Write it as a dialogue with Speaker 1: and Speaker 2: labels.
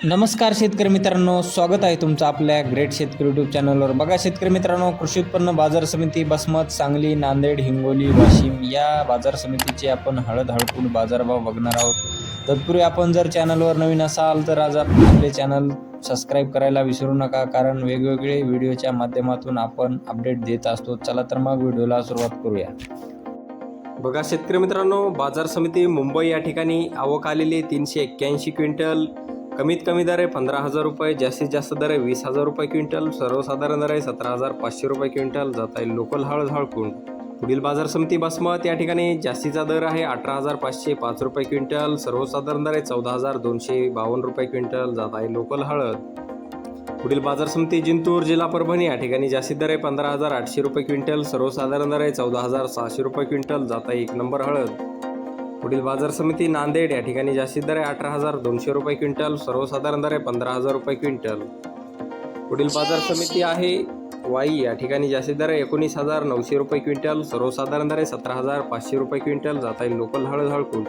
Speaker 1: नमस्कार शेतकरी मित्रांनो, स्वागत आहे तुमचं आपल्या ग्रेट शेतकरी यूट्यूब चॅनलवर. बघा शेतकरी मित्रांनो, कृषी उत्पन्न बाजार समिती बसमत, सांगली, नांदेड, हिंगोली, वाशिम या बाजार समितीचे आपण हळद हळकुंड बाजारभाव बघणार आहोत. तत्पूर्वी आपण जर चॅनलवर नवीन असाल तर आज आपले चॅनल सबस्क्राईब करायला विसरू नका, कारण वेगवेगळे व्हिडिओच्या माध्यमातून आपण अपडेट देत असतो. चला तर मग व्हिडिओला सुरुवात करूया.
Speaker 2: बघा शेतकरी मित्रांनो, बाजार समिती मुंबई या ठिकाणी आवक आलेली 381 क्विंटल. कमीत कमी दर आहे 15,000 रुपये, जास्तीत जास्त दर आहे 20,000 रुपये क्विंटल, सर्वसाधारण दर आहे 17,500 रुपये क्विंटल. जात आहे लोकल हळद हळकुंड. पुढील बाजार समिती बसमत या ठिकाणी जास्तीचा दर आहे 18,505 रुपये क्विंटल, सर्वसाधारण दर आहे 14,252 रुपये क्विंटल. जात आहे लोकल हळद. पुढील बाजार समिती जिंतूर जिल्हा परभणी या ठिकाणी जास्तीत दर आहे 15,800 रुपये क्विंटल, सर्वसाधारण दर आहे 14,600 रुपये क्विंटल. जात आहे 1 नंबर हळद. पुढील बाजार समिती नांदेड या ठिकाणी जास्तीत दर आहे 18,200 रुपये क्विंटल, सर्वसाधारण दर आहे 15,000 रुपये क्विंटल. पुढील बाजार समिती आहे वाई या ठिकाणी जास्तीत दर आहे 19,900 रुपये क्विंटल, सर्वसाधारण दर आहे 17,500 रुपये क्विंटल. जात आहे लोकल हळद हळकुंड.